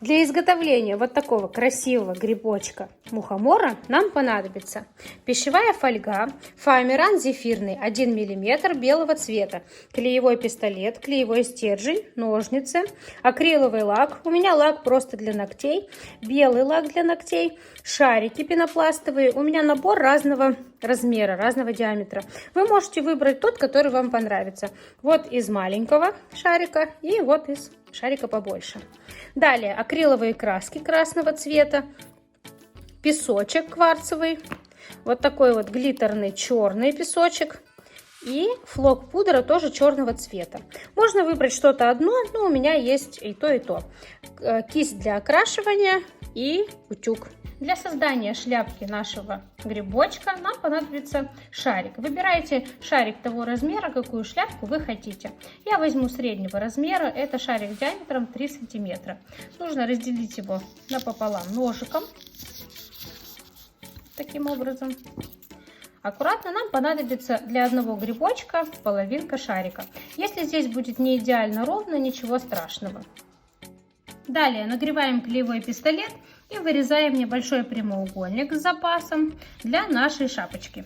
Для изготовления вот такого красивого грибочка мухомора нам понадобится пищевая фольга, фоамиран зефирный 1 мм белого цвета, клеевой пистолет, клеевой стержень, ножницы, акриловый лак, у меня лак просто для ногтей, белый лак для ногтей, шарики пенопластовые, у меня набор разного размера, разного диаметра. Вы можете выбрать тот, который вам понравится. Вот из маленького шарика и вот из шарика побольше. Далее акриловые краски красного цвета, песочек кварцевый, вот такой вот глиттерный черный песочек и флок пудра тоже черного цвета. Можно выбрать что-то одно, но у меня есть и то, и то. Кисть для окрашивания и утюг. Для создания шляпки нашего грибочка нам понадобится шарик. Выбирайте шарик того размера, какую шляпку вы хотите. Я возьму среднего размера, это шарик диаметром 3 сантиметра. Нужно разделить его напополам ножиком, таким образом. Аккуратно нам понадобится для одного грибочка половинка шарика. Если здесь будет не идеально ровно, ничего страшного. Далее нагреваем клеевой пистолет и вырезаем небольшой прямоугольник с запасом для нашей шапочки.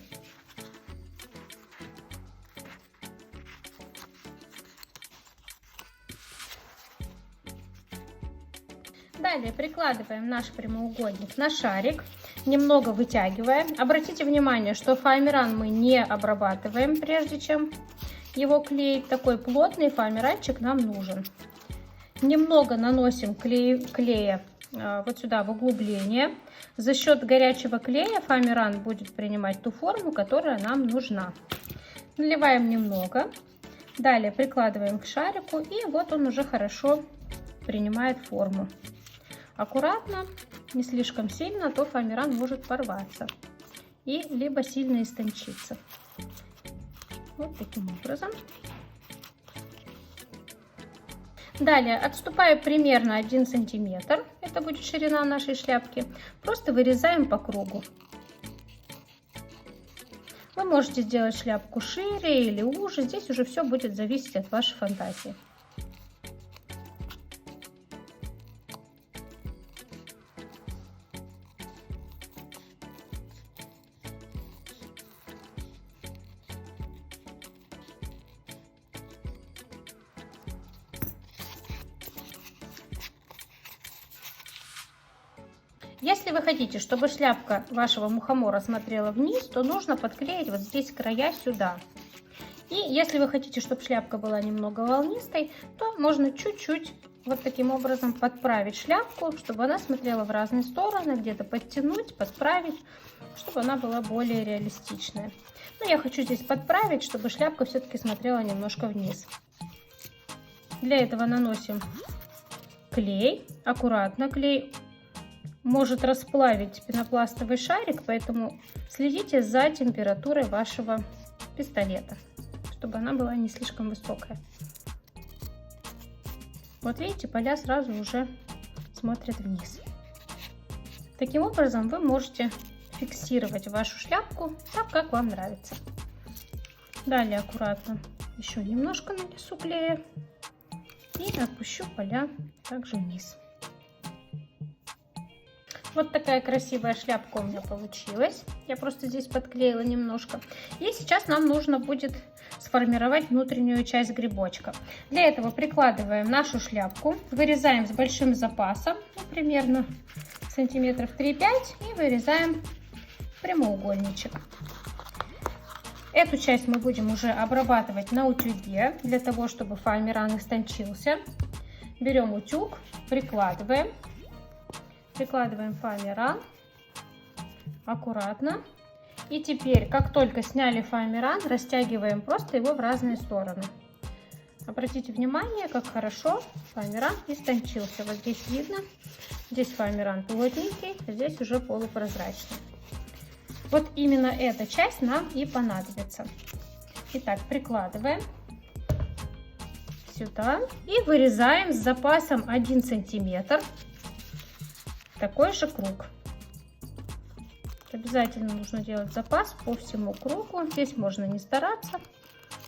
Далее прикладываем наш прямоугольник на шарик, немного вытягиваем. Обратите внимание, что фоамиран мы не обрабатываем, прежде чем его клеить. Такой плотный фоамиранчик нам нужен. Немного наносим клея вот сюда в углубление. За счет горячего клея фоамиран будет принимать ту форму, которая нам нужна. Наливаем немного. Далее прикладываем к шарику, и вот он уже хорошо принимает форму. Аккуратно, не слишком сильно, а то фоамиран может порваться и либо сильно истончиться. Вот таким образом. Далее отступая примерно 1 сантиметр, это будет ширина нашей шляпки, просто вырезаем по кругу. Вы можете сделать шляпку шире или уже, здесь уже все будет зависеть от вашей фантазии. Если вы хотите, чтобы шляпка вашего мухомора смотрела вниз, то нужно подклеить вот здесь края сюда. И если вы хотите, чтобы шляпка была немного волнистой, то можно чуть-чуть вот таким образом подправить шляпку, чтобы она смотрела в разные стороны, где-то подтянуть, подправить, чтобы она была более реалистичная. Но я хочу здесь подправить, чтобы шляпка все-таки смотрела немножко вниз. Для этого наносим клей, аккуратно клей может расплавить пенопластовый шарик, поэтому следите за температурой вашего пистолета, чтобы она была не слишком высокая. Вот видите, поля сразу уже смотрят вниз. Таким образом вы можете фиксировать вашу шляпку так, как вам нравится. Далее аккуратно еще немножко нанесу клея и опущу поля также вниз. Вот такая красивая шляпка у меня получилась. Я просто здесь подклеила немножко. И сейчас нам нужно будет сформировать внутреннюю часть грибочка. Для этого прикладываем нашу шляпку, вырезаем с большим запасом, примерно сантиметров 3-5, и вырезаем прямоугольничек. Эту часть мы будем уже обрабатывать на утюге, для того, чтобы фоамиран истончился. Берем утюг, прикладываем фоамиран аккуратно. И теперь, как только сняли фоамиран, растягиваем просто его в разные стороны. Обратите внимание, как хорошо фоамиран истончился. Вот здесь видно, здесь фоамиран плотненький, а здесь уже полупрозрачный. Вот именно эта часть нам и понадобится. Итак, прикладываем сюда и вырезаем с запасом 1 сантиметр. Такой же круг. Обязательно нужно делать запас по всему кругу. Здесь можно не стараться,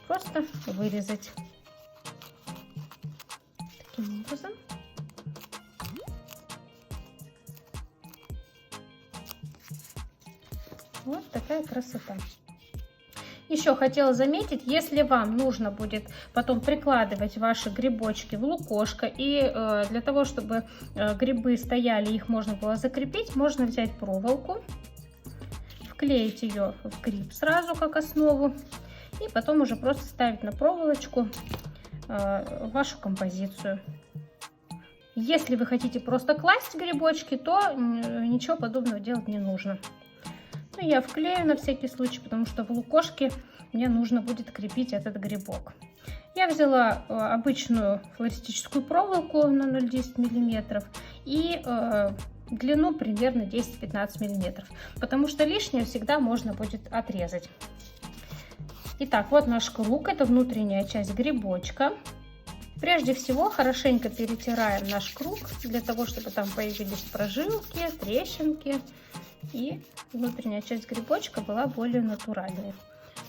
просто вырезать. Таким образом. Вот такая красота. Еще хотела заметить, если вам нужно будет потом прикладывать ваши грибочки в лукошко, и для того, чтобы грибы стояли, их можно было закрепить, можно взять проволоку, вклеить ее в гриб сразу как основу, и потом уже просто ставить на проволочку вашу композицию. Если вы хотите просто класть грибочки, то ничего подобного делать не нужно. Ну, я вклею на всякий случай, потому что в лукошке мне нужно будет крепить этот грибок. Я взяла обычную флористическую проволоку на 0,10 мм и длину примерно 10-15 мм, потому что лишнее всегда можно будет отрезать. Итак, вот наш круг, это внутренняя часть грибочка. Прежде всего хорошенько перетираем наш круг, для того, чтобы там появились прожилки, трещинки, и внутренняя часть грибочка была более натуральной.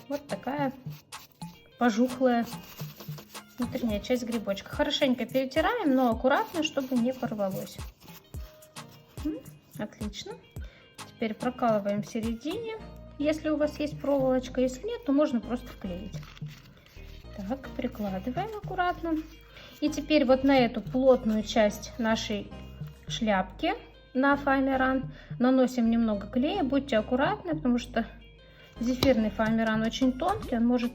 Вот такая пожухлая внутренняя часть грибочка. Хорошенько перетираем, но аккуратно, чтобы не порвалось. Отлично. Теперь прокалываем в середине, если у вас есть проволочка. Если нет, то можно просто вклеить. Так, прикладываем аккуратно. И теперь вот на эту плотную часть нашей шляпки на фоамиран наносим немного клея. Будьте аккуратны, потому что зефирный фоамиран очень тонкий, он может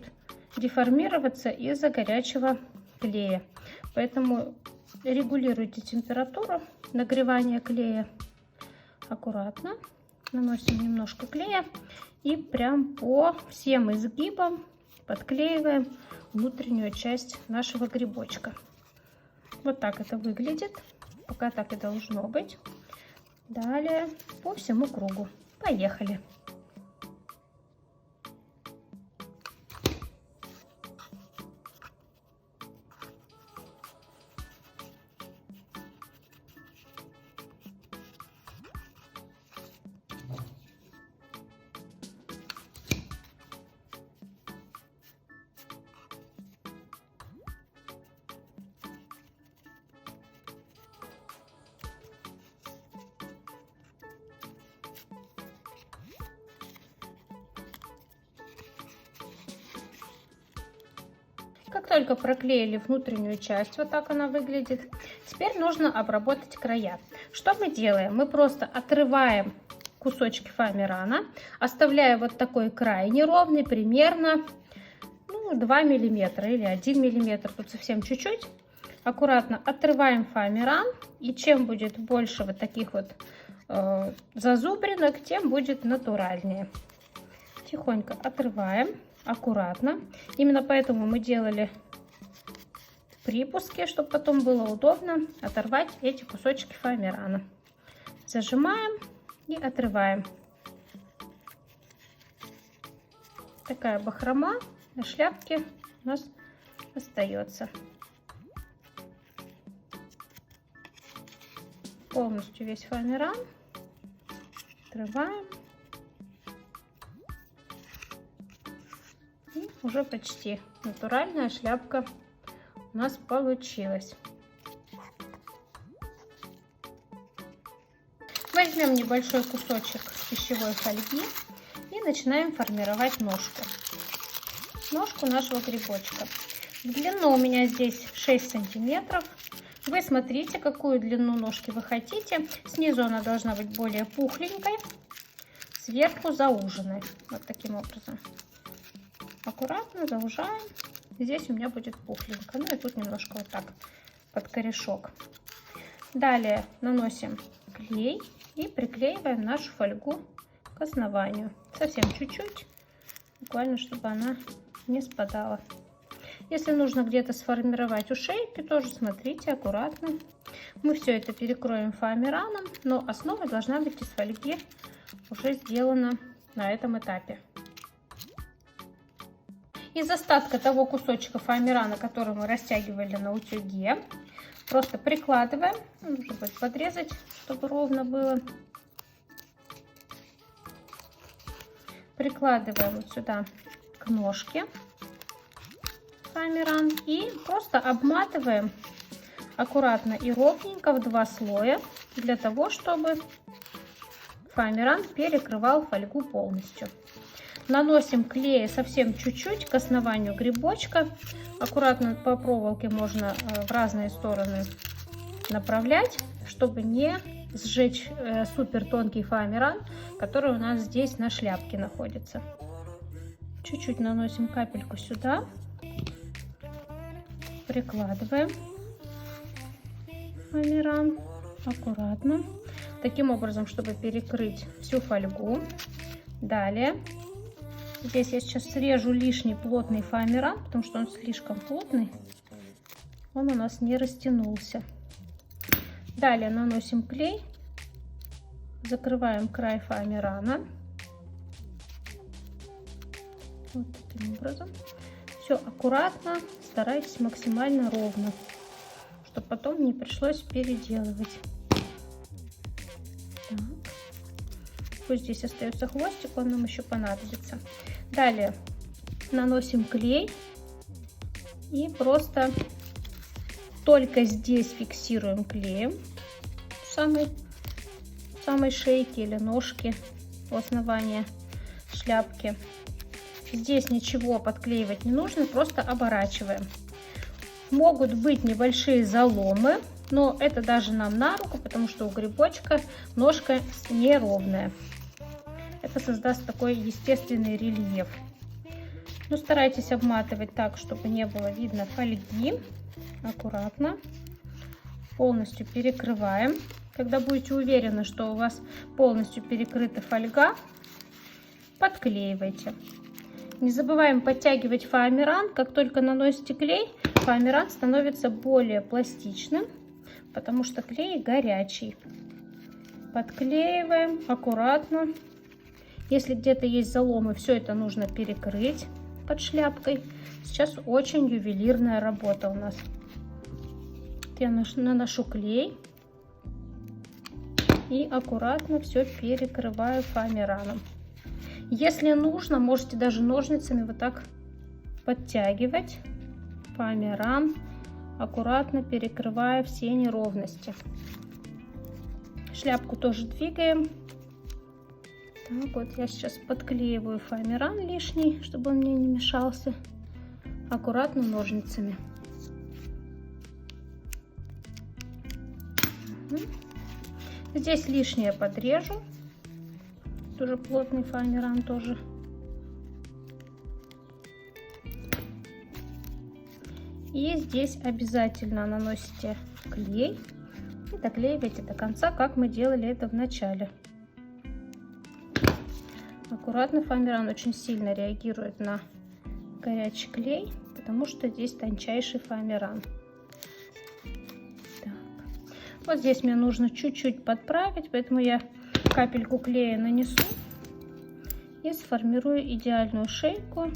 деформироваться из-за горячего клея. Поэтому регулируйте температуру нагревания клея. Аккуратно наносим немножко клея и прям по всем изгибам подклеиваем внутреннюю часть нашего грибочка. Вот так это выглядит. Пока так и должно быть. Далее по всему кругу. Поехали! Как только проклеили внутреннюю часть, вот так она выглядит, теперь нужно обработать края. Что мы делаем? Мы просто отрываем кусочки фоамирана, оставляя вот такой край неровный, примерно 2 мм или 1 мм, тут совсем чуть-чуть. Аккуратно отрываем фоамиран, и чем будет больше вот таких вот зазубринок, тем будет натуральнее. Тихонько отрываем. Аккуратно. Именно поэтому мы делали припуски, чтобы потом было удобно оторвать эти кусочки фоамирана. Зажимаем и отрываем. Такая бахрома на шляпке у нас остается. Полностью весь фоамиран отрываем. И уже почти натуральная шляпка у нас получилась. Возьмем небольшой кусочек пищевой фольги и начинаем формировать ножку. Ножку нашего грибочка. В длину у меня здесь 6 сантиметров. Вы смотрите, какую длину ножки вы хотите. Снизу она должна быть более пухленькой, сверху зауженной. Вот таким образом. Аккуратно заужаем. Здесь у меня будет пухленько. Ну и тут немножко вот так под корешок. Далее наносим клей и приклеиваем нашу фольгу к основанию. Совсем чуть-чуть, буквально, чтобы она не спадала. Если нужно где-то сформировать ушейки, тоже смотрите аккуратно. Мы все это перекроем фоамираном, но основа должна быть из фольги уже сделана на этом этапе. Из остатка того кусочка фоамирана, который мы растягивали на утюге, просто прикладываем. Нужно будет подрезать, чтобы ровно было. Прикладываем вот сюда к ножке фоамиран и просто обматываем аккуратно и ровненько в 2 слоя, для того, чтобы фоамиран перекрывал фольгу полностью. Наносим клея совсем чуть-чуть к основанию грибочка. Аккуратно по проволоке можно в разные стороны направлять, чтобы не сжечь супер тонкий фоамиран, который у нас здесь на шляпке находится. Чуть-чуть наносим капельку сюда, прикладываем фоамиран аккуратно, таким образом, чтобы перекрыть всю фольгу. Далее здесь я сейчас срежу лишний плотный фоамиран, потому что он слишком плотный, он у нас не растянулся. Далее наносим клей, закрываем край фоамирана. Вот таким образом. Все аккуратно, старайтесь максимально ровно, чтобы потом не пришлось переделывать. Так. Пусть здесь остается хвостик, он нам еще понадобится. Далее наносим клей и просто только здесь фиксируем клеем самой шейки или ножки у основания шляпки. Здесь ничего подклеивать не нужно, просто оборачиваем. Могут быть небольшие заломы, но это даже нам на руку, потому что у грибочка ножка неровная. Это создаст такой естественный рельеф. Но старайтесь обматывать так, чтобы не было видно фольги. Аккуратно. Полностью перекрываем. Когда будете уверены, что у вас полностью перекрыта фольга, подклеивайте. Не забываем подтягивать фоамиран. Как только наносите клей, фоамиран становится более пластичным, потому что клей горячий. Подклеиваем аккуратно. Если где-то есть заломы, все это нужно перекрыть под шляпкой. Сейчас очень ювелирная работа у нас. Я наношу клей и аккуратно все перекрываю фоамираном. Если нужно, можете даже ножницами вот так подтягивать фоамиран, аккуратно перекрывая все неровности. Шляпку тоже двигаем. Так, вот я сейчас подклеиваю фоамиран лишний, чтобы он мне не мешался. Аккуратно ножницами. Здесь лишнее подрежу. Тоже плотный фоамиран тоже. И здесь обязательно наносите клей и доклеивайте до конца, как мы делали это в начале. Аккуратно, фоамиран очень сильно реагирует на горячий клей, потому что здесь тончайший фоамиран. Так. Вот здесь мне нужно чуть-чуть подправить, поэтому я капельку клея нанесу и сформирую идеальную шейку,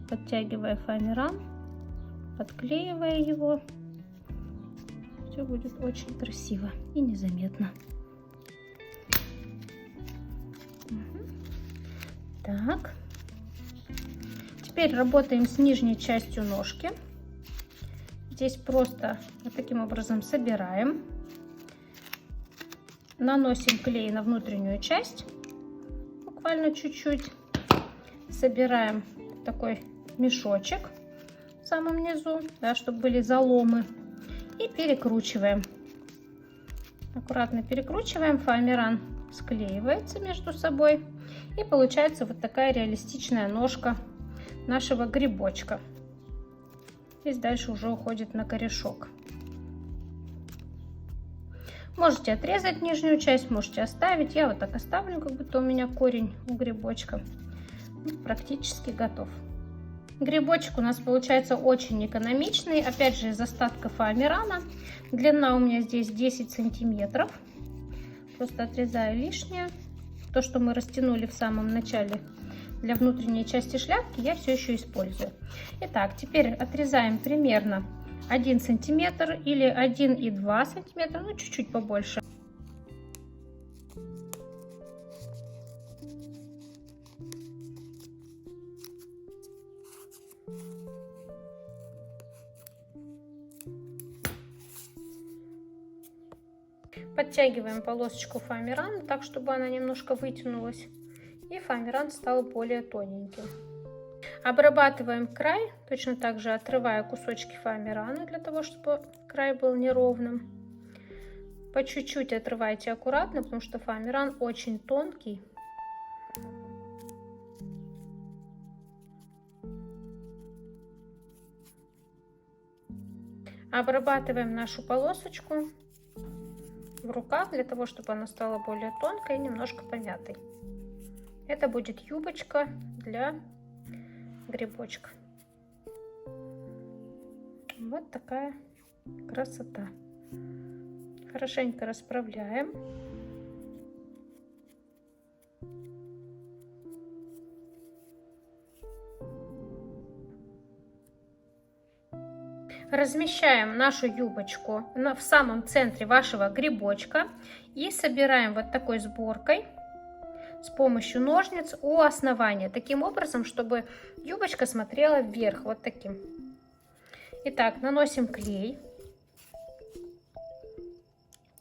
подтягивая фоамиран, подклеивая его. Все будет очень красиво и незаметно. Так, теперь работаем с нижней частью ножки. Здесь просто вот таким образом собираем, наносим клей на внутреннюю часть, буквально чуть-чуть, собираем такой мешочек в самом низу, да, чтобы были заломы, и перекручиваем. Аккуратно перекручиваем, фоамиран склеивается между собой. И получается вот такая реалистичная ножка нашего грибочка. Здесь дальше уже уходит на корешок. Можете отрезать нижнюю часть, можете оставить. Я вот так оставлю, как будто у меня корень у грибочка. Практически готов. Грибочек у нас получается очень экономичный. Опять же, из остатка фоамирана. Длина у меня здесь 10 сантиметров. Просто отрезаю лишнее. То, что мы растянули в самом начале для внутренней части шляпки, я все еще использую. Итак, теперь отрезаем примерно 1 сантиметр или 1,2 сантиметра, ну чуть-чуть побольше. Подтягиваем полосочку фоамирана так, чтобы она немножко вытянулась. И фоамиран стал более тоненьким. Обрабатываем край, точно так же отрывая кусочки фоамирана, для того, чтобы край был неровным. По чуть-чуть отрывайте аккуратно, потому что фоамиран очень тонкий. Обрабатываем нашу полосочку в руках, для того, чтобы она стала более тонкой и немножко помятой. Это будет юбочка для грибочка. Вот такая красота. Хорошенько расправляем. Размещаем нашу юбочку в самом центре вашего грибочка и собираем вот такой сборкой с помощью ножниц у основания, таким образом, чтобы юбочка смотрела вверх, вот таким. Итак, наносим клей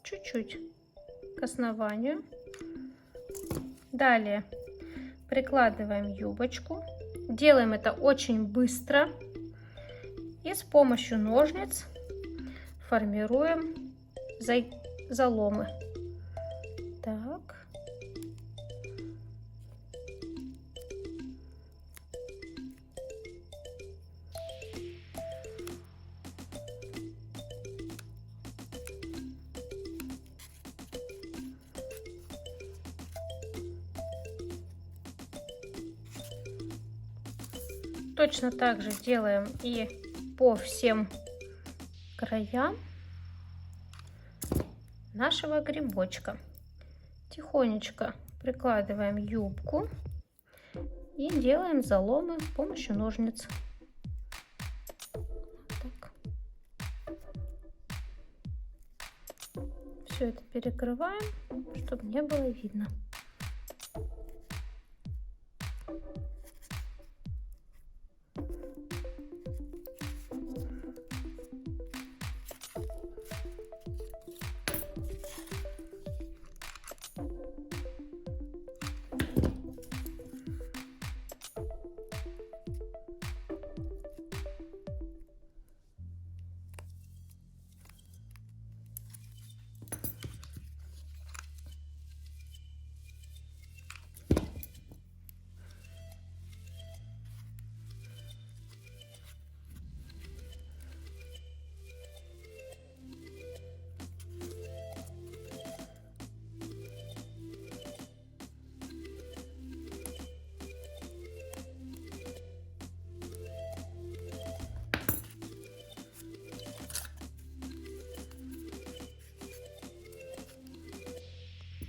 чуть-чуть к основанию. Далее прикладываем юбочку. Делаем это очень быстро. И с помощью ножниц формируем заломы. Так. Точно так же делаем и по всем краям нашего грибочка. Тихонечко прикладываем юбку и делаем заломы с помощью ножниц. Так. Все это перекрываем, чтобы не было видно.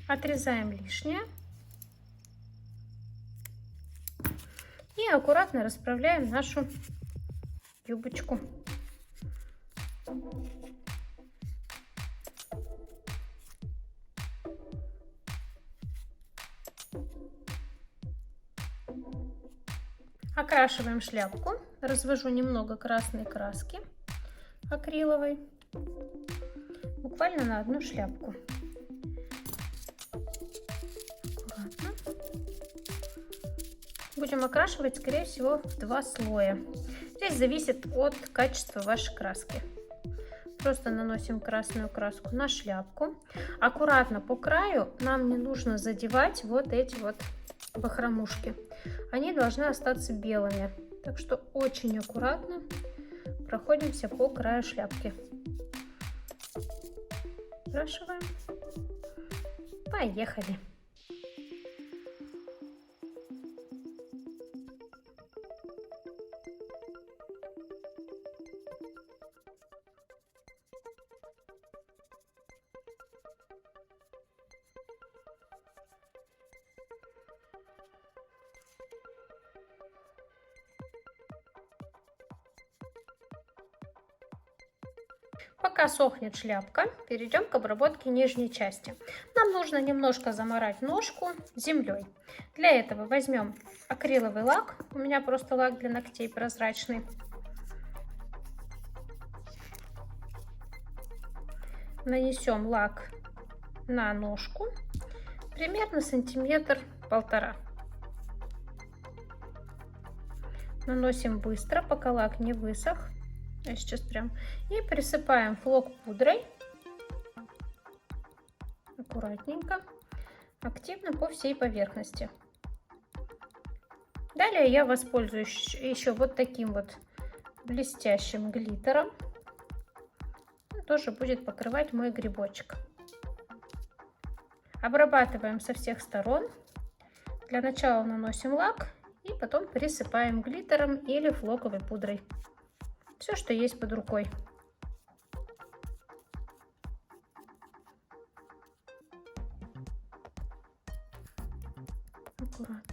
Отрезаем лишнее и аккуратно расправляем нашу юбочку. Окрашиваем шляпку. Развожу немного красной краски акриловой, буквально на одну шляпку. Будем окрашивать, скорее всего, в 2 слоя. Здесь зависит от качества вашей краски. Просто наносим красную краску на шляпку. Аккуратно по краю, нам не нужно задевать вот эти вот бахромушки. Они должны остаться белыми. Так что очень аккуратно проходимся по краю шляпки. Окрашиваем. Поехали! Пока сохнет шляпка, перейдем к обработке нижней части. Нам нужно немножко замарать ножку землей. Для этого возьмем акриловый лак. У меня просто лак для ногтей прозрачный. Нанесем лак на ножку примерно сантиметр полтора. Наносим быстро, пока лак не высох. Я сейчас прям. И присыпаем флок пудрой. Аккуратненько, активно по всей поверхности. Далее я воспользуюсь еще вот таким вот блестящим глиттером. Он тоже будет покрывать мой грибочек. Обрабатываем со всех сторон. Для начала наносим лак и потом присыпаем глиттером или флоковой пудрой. Все, что есть под рукой. Аккуратно.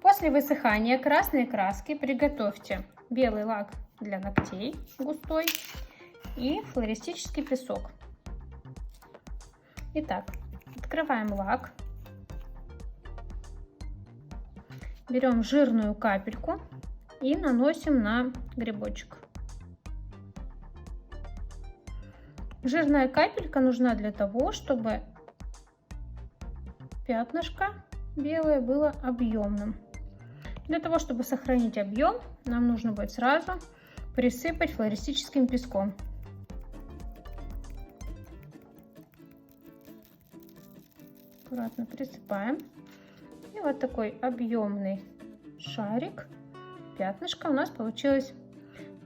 После высыхания красной краски приготовьте белый лак для ногтей густой и флористический песок. Итак, открываем лак, берем жирную капельку и наносим на грибочек. Жирная капелька нужна для того, чтобы пятнышко белое было объемным. Для того, чтобы сохранить объем, нам нужно будет сразу присыпать флористическим песком. Аккуратно присыпаем. И вот такой объемный шарик, пятнышко у нас получилось.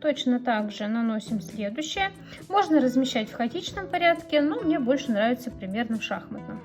Точно так же наносим следующее. Можно размещать в хаотичном порядке, но мне больше нравится примерно в шахматном.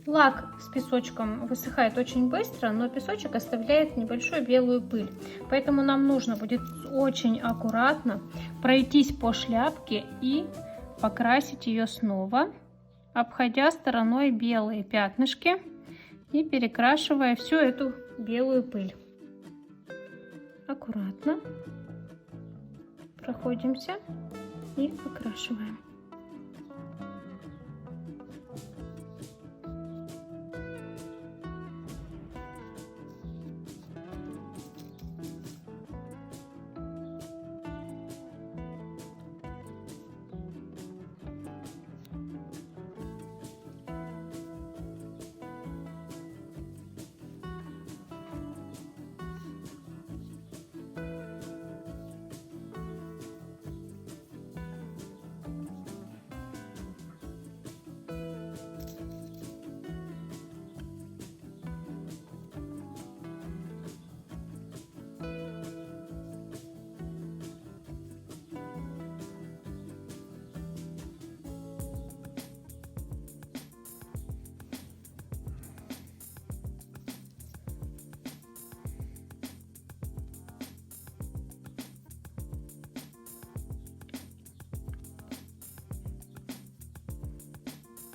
Лак с песочком высыхает очень быстро, но песочек оставляет небольшую белую пыль. Поэтому нам нужно будет очень аккуратно пройтись по шляпке и покрасить ее снова, обходя стороной белые пятнышки и перекрашивая всю эту белую пыль. Аккуратно проходимся и покрашиваем.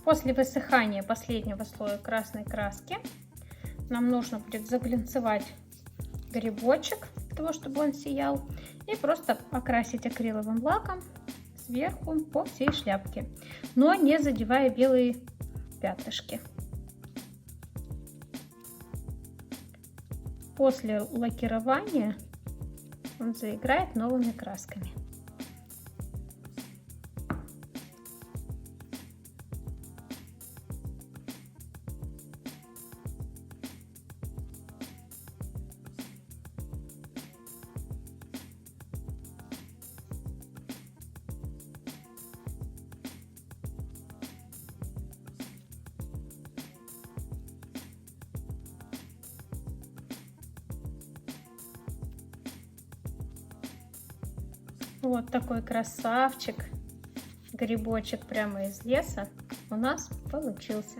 После высыхания последнего слоя красной краски нам нужно будет заглянцевать грибочек, для того, чтобы он сиял, и просто окрасить акриловым лаком сверху по всей шляпке, но не задевая белые пятнышки. После лакирования он заиграет новыми красками. Вот такой красавчик, грибочек прямо из леса у нас получился.